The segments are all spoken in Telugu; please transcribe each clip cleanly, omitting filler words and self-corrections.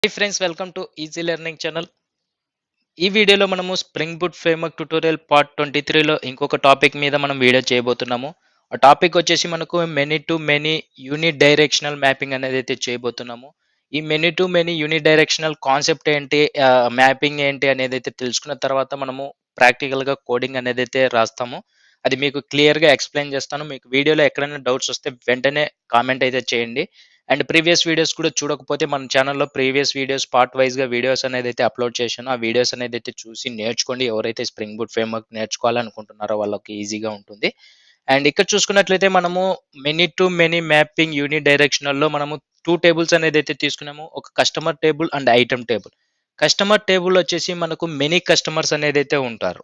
Hey friends, welcome to Easy Learning channel. ఈ వీడియోలో మనము spring boot framework tutorial part 23లో ఇంకొక టాపిక్ మీద మనం వీడియో చేయబోతున్నాము. ఆ టాపిక్ వచ్చేసి మనకు many to many unit directional mapping అనేది అయితే చేయబోతున్నాము. ఈ many to many unit directional concept ఏంటి, మ్యాపింగ్ ఏంటి అనేది అయితే తెలుసుకున్న తర్వాత మనము ప్రాక్టికల్‌గా కోడింగ్ అనేది అయితే రాస్తాము. అది మీకు క్లియర్‌గా ఎక్స్‌ప్లెయిన్ చేస్తాను. మీకు వీడియోలో ఎక్కడైనా డౌట్స్ వస్తే వెంటనే కామెంట్ అయితే చేయండి. అండ్ ప్రీవియస్ వీడియోస్ కూడా చూడకపోతే మన ఛానల్‌లో ప్రీవియస్ వీడియోస్ పార్ట్ వైస్‌గా వీడియోస్ అనేదైతే అప్‌లోడ్ చేశానో, ఆ వీడియోస్ అనేదైతే చూసి నేర్చుకోండి. ఎవరైతే స్ప్రింగ్ బూట్ ఫ్రేమ్‌వర్క్ నేర్చుకోవాలనుకుంటున్నారో వాళ్ళకి ఈజీగా ఉంటుంది. అండ్ ఇక్కడ చూసుకున్నట్లయితే మనము మెనీ టు మెనీ మ్యాపింగ్ యూనిట్ డైరెక్షనల్‌లో మనము 2 టేబుల్స్ అనేదైతే తీసుకున్నామో, ఒక customer table and item table. Customer table వచ్చేసి మనకు మెనీ కస్టమర్స్ అనేదైతే ఉంటారు.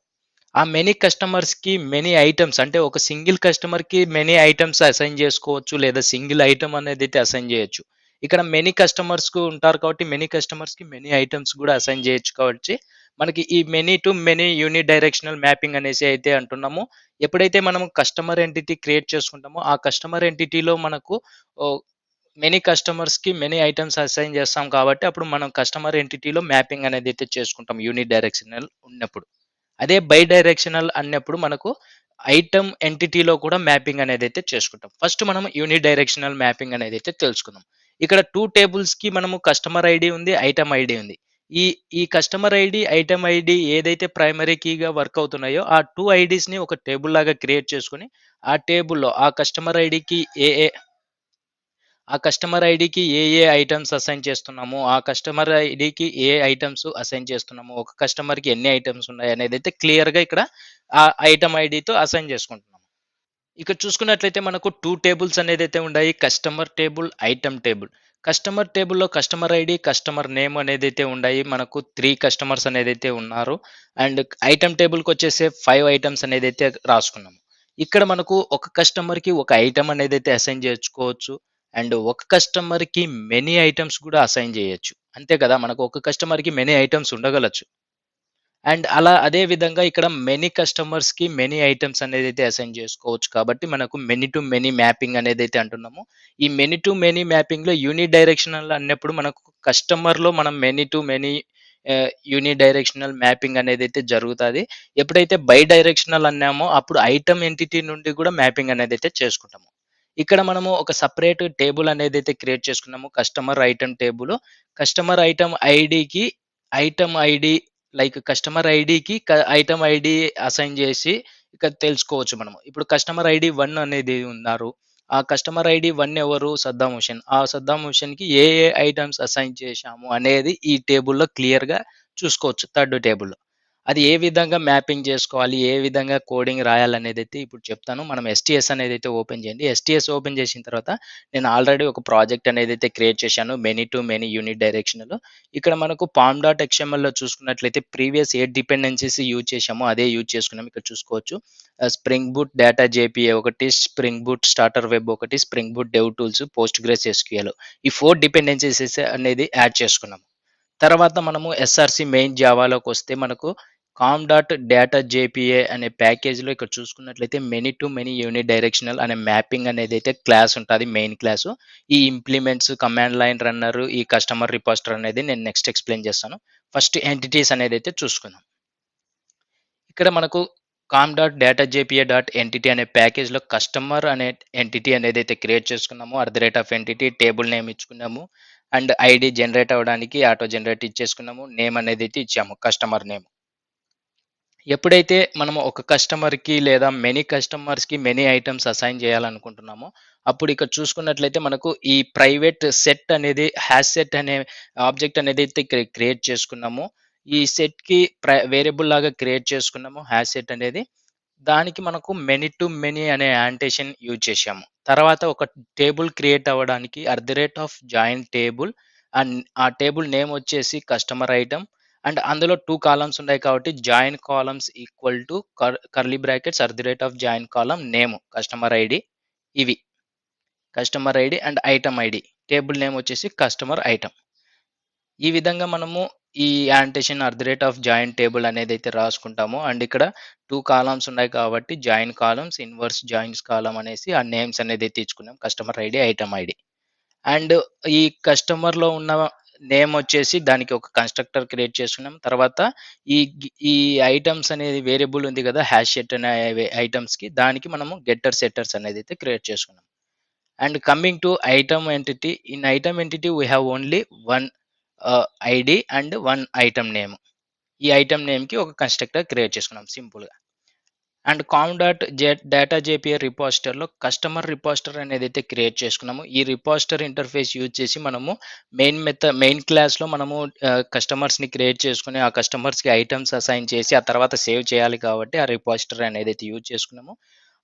ఆ మెనీ కస్టమర్స్‌కి మెనీ ఐటెమ్స్ అంటే ఒక సింగిల్ కస్టమర్‌కి మెనీ ఐటెమ్స్ అసైన్ చేసుకోవచ్చు. లేదా సింగిల్ ఐటెమ్ అనేదైతే అసైన్ చేయొచ్చు. ఇక్కడ మెనీ కస్టమర్స్‌కు ఉంటారు కాబట్టి మెనీ కస్టమర్స్‌కి మెనీ ఐటెమ్స్ కూడా అసైన్ చేయొచ్చు కాబట్టి మనకి ఈ many to many unit directional mapping అనేసి అయితే అంటున్నాము. ఎప్పుడైతే మనం కస్టమర్ ఎంటిటీ క్రియేట్ చేసుకుంటామో ఆ కస్టమర్ ఎంటిటీలో మనకు ఓహ్, మెనీ కస్టమర్స్‌కి మెనీ ఐటెమ్స్ అసైన్ చేస్తాం కాబట్టి అప్పుడు మనం కస్టమర్ ఎంటిటీలో మ్యాపింగ్ అనేది అయితే చేసుకుంటాం యూనిట్ డైరెక్షనల్ ఉన్నప్పుడు. అదే బై డైరెక్షనల్ అన్నప్పుడు మనకు ఐటెమ్ ఎంటిటీలో కూడా మ్యాపింగ్ అనేదైతే చేసుకుంటాం. ఫస్ట్ మనం యూని డైరెక్షనల్ మ్యాపింగ్ అనేదైతే తెలుసుకుందాం. ఇక్కడ 2 టేబుల్స్‌కి మనము కస్టమర్ ఐడీ ఉంది, ఐటెమ్ ఐడీ ఉంది. ఈ ఈ కస్టమర్ ఐడీ, ఐటెమ్ ఐడీ ఏదైతే ప్రైమరీ కీగా వర్క్ అవుతున్నాయో ఆ 2 ఐడీస్‌ని ఒక టేబుల్ లాగా క్రియేట్ చేసుకొని, ఆ టేబుల్‌లో ఆ కస్టమర్ ఐడీకి ఆ కస్టమర్ ఐడీకి ఏ ఐటెమ్స్ అసైన్ చేస్తున్నాము, ఆ కస్టమర్ ఐడీకి ఏ ఐటెమ్స్ అసైన్ చేస్తున్నాము, ఒక కస్టమర్‌కి ఎన్ని ఐటెమ్స్ ఉన్నాయనేదైతే క్లియర్‌గా ఇక్కడ ఆ ఐటెమ్ ఐడీతో అసైన్ చేసుకుంటున్నాము. ఇక్కడ చూసుకున్నట్లయితే మనకు 2 టేబుల్స్ అనేదైతే ఉన్నాయి. Customer table, item table. Customer టేబుల్‌లో కస్టమర్ ఐడీ, కస్టమర్ నేమ్ అనేదైతే ఉన్నాయి. మనకు 3 కస్టమర్స్ అనేదైతే ఉన్నారు. అండ్ ఐటెమ్ టేబుల్‌కొచ్చేసి 5 ఐటెమ్స్ అనేదైతే రాసుకున్నాము. ఇక్కడ మనకు ఒక కస్టమర్‌కి ఒక ఐటెమ్ అనేదైతే అసైన్ చేసుకోవచ్చు. అండ్ ఒక కస్టమర్‌కి మెనీ ఐటెమ్స్ కూడా అసైన్ చేయొచ్చు. అంతే కదా! మనకు ఒక కస్టమర్‌కి మెనీ ఐటెమ్స్ ఉండగలచ్చు. అండ్ అలా అదే విధంగా ఇక్కడ మెనీ కస్టమర్స్‌కి మెనీ ఐటెమ్స్ అనేదైతే అసైన్ చేసుకోవచ్చు. కాబట్టి మనకు మెనీ టు మెనీ మ్యాపింగ్ అనేదైతే అంటున్నామో, ఈ మెనీ టు మెనీ మ్యాపింగ్‌లో యూని డైరెక్షనల్ అన్నప్పుడు మనకు కస్టమర్‌లో మనం many to many unidirectional mapping అనేదైతే జరుగుతాది. ఎప్పుడైతే బై డైరెక్షనల్ అన్నామో అప్పుడు ఐటెమ్ ఎంటిటీ నుండి కూడా మ్యాపింగ్ అనేదైతే చేసుకుంటాము. ఇక్కడ మనము ఒక సెపరేట్ టేబుల్ అనేదైతే క్రియేట్ చేసుకున్నామో customer item table. Customer item ID customer ఐడీకి ఐటెమ్ ఐడీ అసైన్ చేసి ఇక్కడ తెలుసుకోవచ్చు మనము. ఇప్పుడు కస్టమర్ ఐడీ 1 అనేది ఉన్నారు. ఆ కస్టమర్ ఐడీ 1 ఎవరు? సద్దాం హుసేన్. ఆ సద్దాం హుసేన్‌కి ఏ ఐటెమ్స్ అసైన్ చేశాము అనేది ఈ టేబుల్‌లో క్లియర్‌గా చూసుకోవచ్చు థర్డ్ టేబుల్‌లో. అది ఏ విధంగా మ్యాపింగ్ చేసుకోవాలి, ఏ విధంగా కోడింగ్ రాయాలనేదైతే ఇప్పుడు చెప్తాను. మనం ఎస్‌టీఎస్ అనేదైతే ఓపెన్ చేయండి. ఎస్‌టీఎస్ ఓపెన్ చేసిన తర్వాత నేను ఆల్రెడీ ఒక ప్రాజెక్ట్ అనేదైతే క్రియేట్ చేశాను. Many to many unit directional. ఇక్కడ మనకు పామ్ డాట్ ఎక్స్ఎంఎల్‌లో చూసుకున్నట్లయితే ప్రీవియస్ ఏ డిపెండెన్సీస్ యూజ్ చేశామో అదే యూజ్ చేసుకున్నాం. ఇక్కడ చూసుకోవచ్చు. స్ప్రింగ్ బూట్ డేటా జేపీఏ ఒకటి, స్ప్రింగ్ బూట్ స్టార్టర్ వెబ్ ఒకటి, spring boot dev tools, Postgres SQL. ఈ 4 డిపెండెన్సీస్ అనేది యాడ్ చేసుకున్నాం. తర్వాత మనము ఎస్ఆర్‌సి మెయిన్ జావాలోకొస్తే మనకు కామ్ డాట్ డేటా జేపీఏ అనే ప్యాకేజ్‌లో ఇక్కడ చూసుకున్నట్లయితే many to many unit directional అనే మ్యాపింగ్ అనేదైతే క్లాస్ ఉంటది. Main class. ఈ ఇంప్లిమెంట్స్, కమాండ్ లైన్ రన్నర్, ఈ కస్టమర్ రిపోస్టర్ అనేది నేను నెక్స్ట్ ఎక్స్‌ప్లెయిన్ చేస్తాను. ఫస్ట్ ఎంటిటీస్ అనేదైతే చూసుకుందాం. ఇక్కడ మనకు com dot data JPA dot entity అనే ప్యాకేజ్‌లో కస్టమర్ అనే ఎంటిటీ అనేదైతే క్రియేట్ చేసుకున్నామో, ఎంటిటీ టేబుల్ నేమ్ ఇచ్చుకున్నాము. అండ్ ఐడీ జనరేట్ అవ్వడానికి ఆటో జనరేట్ ఇచ్చేసుకున్నాము. నేమ్ అనేదైతే ఇచ్చాము కస్టమర్ నేమ్. ఎప్పుడైతే మనము ఒక కస్టమర్‌కి లేదా మెనీ కస్టమర్స్‌కి మెనీ ఐటెమ్స్ అసైన్ చేయాలనుకుంటున్నామో, అప్పుడు ఇక్కడ చూసుకున్నట్లయితే మనకు ఈ ప్రైవేట్ సెట్ అనేది హాష్ సెట్ అనే ఆబ్జెక్ట్ అనేదైతే క్రియేట్ చేసుకున్నామో, ఈ సెట్‌కి వేరియబుల్ లాగా క్రియేట్ చేసుకున్నాము హాష్ సెట్ అనేది. దానికి మనకు మెనీ టు మెనీ అనే యాంటేషన్ యూజ్ చేశాము. తర్వాత ఒక టేబుల్ క్రియేట్ అవ్వడానికి జాయిన్ టేబుల్ అండ్ ఆ టేబుల్ నేమ్ వచ్చేసి కస్టమర్ ఐటెమ్ అండ్ అందులో 2 కాలమ్స్ ఉన్నాయి కాబట్టి join columns equal to curly brackets join column name customer ID ఇవి. Customer ID and item ID. Table name వచ్చేసి కస్టమర్ ఐటెమ్. ఈ విధంగా మనము ఈ యాంటేషన్ జాయిన్ టేబుల్ అనేదైతే రాసుకుంటామో అండ్ ఇక్కడ 2 కాలమ్స్ ఉన్నాయి కాబట్టి join columns, inverse joins column అనేసి ఆ నేమ్స్ అనేదైతే ఇచ్చుకున్నాం. Customer ID, item ID. And ఈ కస్టమర్‌లో ఉన్న నేమ్ వచ్చేసి దానికి ఒక కన్‌స్ట్రక్టర్ క్రియేట్ చేసుకున్నాం. తర్వాత ఈ ఐటెమ్స్ అనేది వేరియబుల్ ఉంది కదా! హ్యాష్ సెట్ అనే ఐటెమ్స్‌కి దానికి మనము గెట్టర్, సెట్టర్స్ అనేదైతే క్రియేట్ చేసుకున్నాం. And coming to item entity. In item entity we have only one ID and one item name. ఈ ఐటెమ్ నేమ్‌కి ఒక కన్‌స్ట్రక్టర్ క్రియేట్ చేసుకున్నాం సింపుల్‌గా. అండ్ డేటా జేపీఐ రిపాజిటర్‌లో కస్టమర్ రిపాజిటర్ అనేదైతే క్రియేట్ చేసుకున్నామో, ఈ రిపాజిటర్ ఇంటర్ఫేస్ యూజ్ చేసి మనము మెయిన్ క్లాస్‌లో మనము కస్టమర్స్‌ని క్రియేట్ చేసుకొని, ఆ కస్టమర్స్‌కి ఐటెమ్స్ అసైన్ చేసి, ఆ తర్వాత సేవ్ చేయాలి కాబట్టి, ఆ రిపాజిటర్ అనేదైతే యూజ్ చేసుకున్నామో,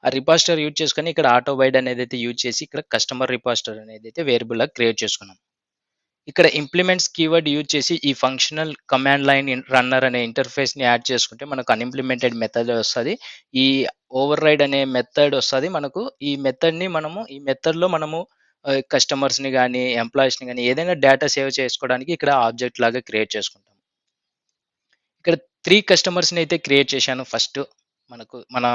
ఆ రిపాజిటర్ యూజ్ చేసుకొని ఇక్కడ ఆటో వైడ్ అనేదైతే యూజ్ చేసి, ఇక్కడ కస్టమర్ రిపాజిటర్ అనేదైతే వేరియబుల్‌గా క్రియేట్ చేసుకున్నాం. ఇక్కడ ఇంప్లిమెంట్స్ కీవర్డ్ యూజ్ చేసి ఈ ఫంక్షనల్ కమాండ్ లైన్ రన్నర్ అనే ఇంటర్ఫేస్‌ని యాడ్ చేసుకుంటే మనకు అన్‌ఇంప్లిమెంటెడ్ మెథడ్ వస్తది. ఈ ఓవర్‌రైడ్ అనే మెథడ్ వస్తది. మనకు ఈ మెథడ్‌లో మనము కస్టమర్స్‌ని గాని, ఎంప్లాయీస్‌ని గాని ఏదైనా డేటా సేవ్ చేసుకోవడానికి ఇక్కడ ఆబ్జెక్ట్ లాగా క్రియేట్ చేసుకుంటాం. ఇక్కడ 3 కస్టమర్స్‌ని అయితే క్రియేట్ చేశాను ఫస్ట్. మన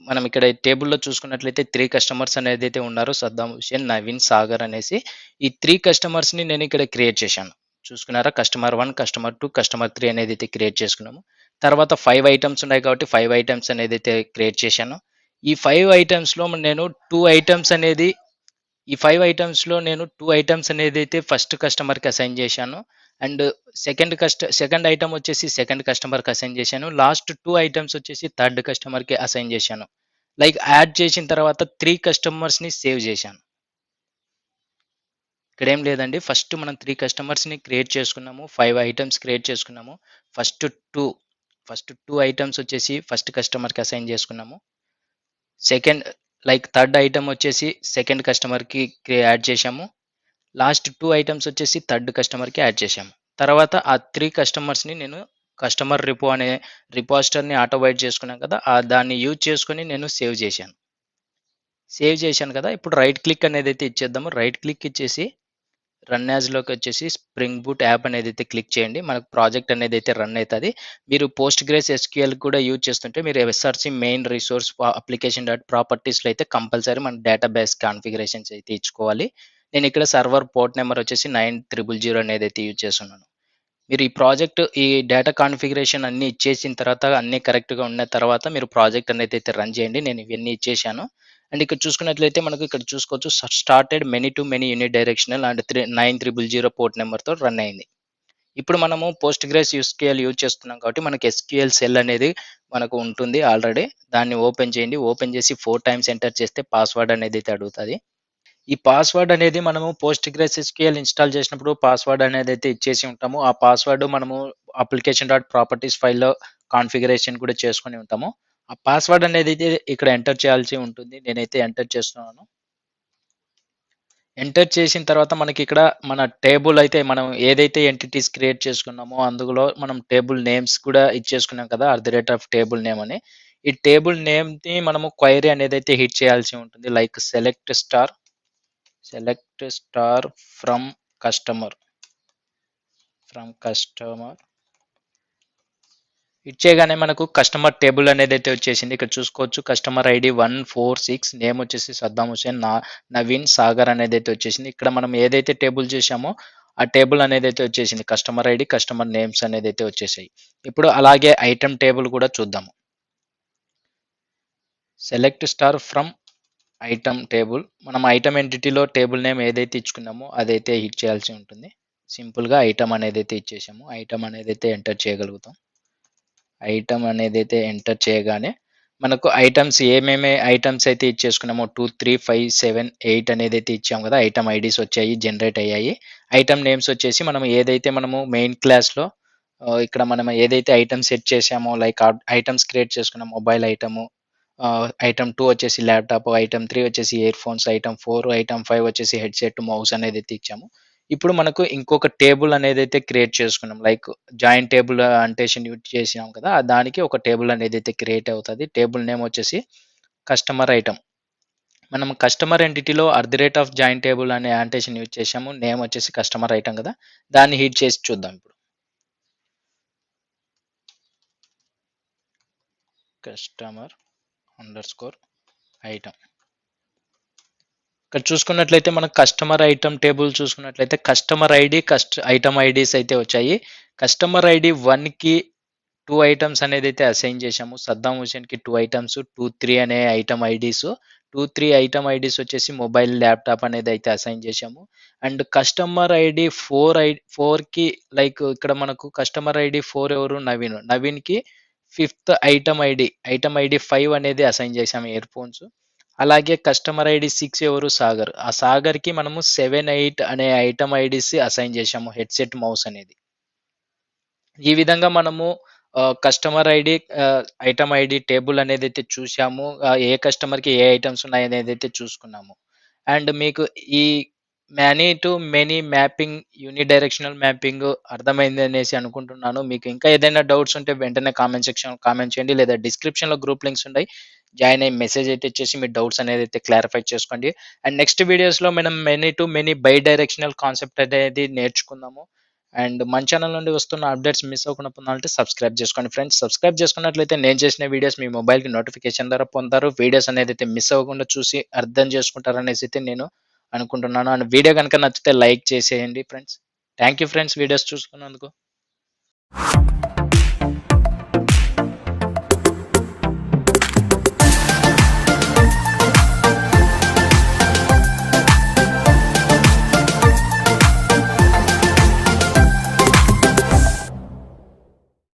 మనం ఇక్కడ టేబుల్‌లో చూసుకున్నట్లయితే 3 కస్టమర్స్ అనేదైతే ఉన్నారు. సద్దాం హుసేన్, నవీన్, సాగర్ అనేసి. ఈ 3 కస్టమర్స్‌ని నేను ఇక్కడ క్రియేట్ చేశాను. చూసుకున్నారా? కస్టమర్ 1, కస్టమర్ 2, కస్టమర్ 3 అనేదైతే క్రియేట్ చేసుకున్నాము. తర్వాత 5 ఐటెమ్స్ ఉన్నాయి కాబట్టి 5 ఐటెమ్స్ అనేదైతే క్రియేట్ చేశాను. ఈ 5 ఐటెమ్స్‌లో నేను 2 ఐటెమ్స్ అనేది ఈ 5 ఐటెమ్స్‌లో నేను 2 ఐటెమ్స్ అనేదైతే ఫస్ట్ కస్టమర్‌కి అసైన్ చేశాను. అండ్ సెకండ్ ఐటెమ్ వచ్చేసి సెకండ్ కస్టమర్‌కి అసైన్ చేశాను. లాస్ట్ 2 ఐటెమ్స్ వచ్చేసి థర్డ్ కస్టమర్‌కి అసైన్ చేశాను. లైక్ యాడ్ చేసిన తర్వాత 3 కస్టమర్స్‌ని సేవ్ చేశాను. ఇక్కడేం లేదండి. ఫస్ట్ మనం 3 కస్టమర్స్‌ని క్రియేట్ చేసుకున్నాము. 5 ఐటెమ్స్ క్రియేట్ చేసుకున్నాము. ఫస్ట్ 2 ఫస్ట్ 2 ఐటెమ్స్ వచ్చేసి ఫస్ట్ కస్టమర్‌కి అసైన్ చేసుకున్నాము. సెకండ్ థర్డ్ ఐటెమ్ వచ్చేసి సెకండ్ కస్టమర్‌కి యాడ్ చేశాము. లాస్ట్ 2 ఐటెమ్స్ వచ్చేసి థర్డ్ కస్టమర్‌కి యాడ్ చేశాము. తర్వాత ఆ 3 కస్టమర్స్‌ని నేను కస్టమర్ రిపో అనే రిపాజిటర్‌ని ఆటో వైడ్ చేసుకున్నాం కదా! దాన్ని యూజ్ చేసుకొని నేను సేవ్ చేశాను. సేవ్ చేశాను కదా! ఇప్పుడు రైట్ క్లిక్ అనేదైతే ఇచ్చేద్దాము. రైట్ క్లిక్ ఇచ్చేసి రన్ యాజ్‌లోకి వచ్చేసి స్ప్రింగ్ బూట్ యాప్ అనేదైతే క్లిక్ చేయండి. మనకు ప్రాజెక్ట్ అనేదైతే రన్ అయితది. మీరు పోస్ట్‌గ్రెస్ ఎస్‌క్యూఎల్ కూడా యూజ్ చేస్తుంటే మీరు SRC main resource application dot ప్రాపర్టీస్‌లో అయితే కంపల్సరీ మన డేటాబేస్ కాన్ఫిగరేషన్స్ అయితే ఇచ్చుకోవాలి. నేను ఇక్కడ సర్వర్ పోర్ట్ నంబర్ వచ్చేసి 9000 అనేదైతే యూజ్ చేస్తున్నాను. మీరు ఈ ప్రాజెక్ట్ ఈ డేటా కాన్ఫిగరేషన్ అన్నీ ఇచ్చేసిన తర్వాత అన్నీ కరెక్ట్‌గా ఉన్న తర్వాత మీరు ప్రాజెక్ట్ అనేదైతే రన్ చేయండి. నేను ఇవన్నీ ఇచ్చేశాను. అండ్ ఇక్కడ చూసుకున్నట్లయితే మనకు ఇక్కడ చూసుకోవచ్చు started many to many unidirectional and 9000 port నంబర్‌తో రన్ అయింది. ఇప్పుడు మనము పోస్ట్‌గ్రెస్ ఎస్‌క్యూఎల్ యూజ్ చేస్తున్నాం కాబట్టి మనకి ఎస్‌క్యూఎల్ సెల్ అనేది మనకు ఉంటుంది ఆల్రెడీ. దాన్ని ఓపెన్ చేయండి. ఓపెన్ చేసి 4 టైమ్స్ ఎంటర్ చేస్తే పాస్వర్డ్ అనేదైతే అడుగుతది. ఈ పాస్వర్డ్ అనేది మనము పోస్ట్‌గ్రెస్ ఎస్‌క్యూఎల్ ఇన్‌స్టాల్ చేసినప్పుడు పాస్వర్డ్ అనేదైతే ఇచ్చేసి ఉంటామో, ఆ పాస్వర్డ్ మనము అప్లికేషన్ డాట్ ప్రాపర్టీస్ ఫైల్‌లో కాన్ఫిగరేషన్ కూడా చేసుకొని ఉంటాము. ఆ పాస్వర్డ్ అనేదైతే ఇక్కడ ఎంటర్ చేయాల్సి ఉంటుంది. నేనైతే ఎంటర్ చేస్తున్నాను. ఎంటర్ చేసిన తర్వాత మనకిక్కడ మన టేబుల్ అయితే మనం ఏదైతే ఎంటిటీస్ క్రియేట్ చేసుకున్నామో, అందులో మనం టేబుల్ నేమ్స్ కూడా ఇచ్చేసుకున్నాం కదా! టేబుల్ నేమ్ అని. ఈ టేబుల్ నేమ్‌ని మనము క్వెరీ అనేదైతే హిట్ చేయాల్సి ఉంటుంది. Select star from customer customer ఇచ్చేయగానే మనకు కస్టమర్ టేబుల్ అనేదైతే వచ్చేసింది. ఇక్కడ చూసుకోవచ్చు కస్టమర్ ఐడీ 146 నేమ్ వచ్చేసి సద్దాం హుసేన్, నవీన్, సాగర్ అనేదైతే వచ్చేసింది. ఇక్కడ మనం ఏదైతే టేబుల్ చేశామో ఆ టేబుల్ అనేదైతే వచ్చేసింది. కస్టమర్ ఐడీ, కస్టమర్ నేమ్స్ అనేదైతే వచ్చేసాయి. ఇప్పుడు అలాగే ఐటెమ్ టేబుల్ కూడా చూద్దాము. Select star from item table. మనం ఐటెమ్ ఎంటిటీలో టేబుల్ నేమ్ ఏదైతే ఇచ్చుకున్నామో అదైతే హిట్ చేయాల్సి ఉంటుంది. సింపుల్‌గా ఐటెమ్ అనేదైతే ఇచ్చేసాము. ఐటెమ్ అనేదైతే ఎంటర్ చేయగలుగుతాం. ఐటెమ్ అనేదైతే ఎంటర్ చేయగానే మనకు ఏమేమి ఐటెమ్స్ అయితే ఇచ్చేసుకున్నామో 2, 3, 5, 7, 8 అనేదైతే ఇచ్చాం కదా! ఐటెమ్ ఐడీస్ వచ్చాయి. జనరేట్ అయ్యాయి. ఐటెమ్ నేమ్స్ వచ్చేసి మనము మెయిన్ క్లాస్‌లో ఇక్కడ మనం ఏదైతే ఐటెమ్ సెట్ చేసామో ఐటెమ్స్ క్రియేట్ చేసుకున్నాం. మొబైల్ ఐటెము, ఐటెమ్ 2 వచ్చేసి ల్యాప్‌టాప్, ఐటెమ్ 3 వచ్చేసి ఇయర్‌ఫోన్స్, ఐటెమ్ 4, ఐటెమ్ 5 వచ్చేసి హెడ్‌సెట్, మౌస్ అనేదైతే ఇచ్చాము. ఇప్పుడు మనకు ఇంకొక టేబుల్ అనేదైతే క్రియేట్ చేసుకున్నాం. జాయిన్ టేబుల్ అంటేషన్ యూజ్ చేసాం కదా! దానికి ఒక టేబుల్ అనేదైతే క్రియేట్ అవుతది. టేబుల్ నేమ్ వచ్చేసి కస్టమర్ ఐటెమ్. మనం కస్టమర్ ఎంటిటీలో జాయిన్ టేబుల్ అనే యాంటేషన్ యూజ్ చేసాము. నేమ్ వచ్చేసి కస్టమర్ ఐటెమ్ కదా! దాన్ని హిట్ చేసి చూద్దాం ఇప్పుడు. Customer underscore item. ఇక్కడ చూసుకున్నట్లయితే మనకు కస్టమర్ ఐటమ్ టేబుల్ చూసుకున్నట్లయితే కస్టమర్ ఐడి, ఐటమ్ ఐడీస్ అయితే వచ్చాయి. కస్టమర్ ఐడి 1కి 2 ఐటమ్స్ అనేదైతే అసైన్ చేశాము. సద్దాం హుసేన్‌కి 2 ఐటమ్స్, 2, 3 అనే ఐటమ్ ఐడీస్. 2, 3 ఐటమ్ ఐడీస్ వచ్చేసి మొబైల్, ల్యాప్‌టాప్ అనేదైతే అసైన్ చేశాము. అండ్ కస్టమర్ ఐడి 4కి లైక్ ఇక్కడ మనకు కస్టమర్ ఐడి 4 ఎవరు? నవీన్. నవీన్‌కి ఫిఫ్త్ ఐటమ్ ఐడి 5 అనేది అసైన్ చేశాము ఇయర్‌ఫోన్స్. అలాగే కస్టమర్ ఐడి 6 ఎవరు? సాగర్. ఆ సాగర్‌కి మనము 7, 8 అనే ఐటమ్ ఐడీస్ అసైన్ చేశాము హెడ్‌సెట్, మౌస్ అనేది. ఈ విధంగా మనము customer ID, item ID table అనేదైతే చూసాము. ఏ కస్టమర్‌కి ఏ ఐటెమ్స్ ఉన్నాయనేదైతే చూసుకున్నాము. అండ్ మీకు ఈ many to many mapping, unidirectional mapping అర్థమైందనేసి అనుకుంటున్నాను. మీకు ఇంకా ఏదైనా డౌట్స్ ఉంటే వెంటనే కామెంట్ సెక్షన్‌లో కామెంట్ చేయండి. లేదా డిస్క్రిప్షన్‌లో గ్రూప్ లింక్స్ ఉంటాయి. జాయిన్ అయ్యి మెసేజ్ అయితే ఇచ్చేసి మీ డౌట్స్ అనేదైతే క్లారిఫై చేసుకోండి. అండ్ నెక్స్ట్ వీడియోస్‌లో మనం many to many by directional concept అనేది నేర్చుకుందాము. అండ్ మన ఛానల్ నుండి వస్తున్న అప్డేట్స్ మిస్ అవ్వకుండా పొందాలంటే సబ్స్క్రైబ్ చేసుకోండి ఫ్రెండ్స్. సబ్స్క్రైబ్ చేసుకున్నట్లయితే నేను చేసిన వీడియోస్ మీ మొబైల్‌కి నోటిఫికేషన్ ద్వారా పొందుతారు. వీడియోస్ అనేదైతే మిస్ అవ్వకుండా చూసి అర్థం చేసుకుంటారనేసి అయితే నేను అనుకుంటున్నాను. అండ్ వీడియో గనుక నచ్చితే లైక్ చేసేయండి friends. Thank you friends videos చూసుకున్నందుకు.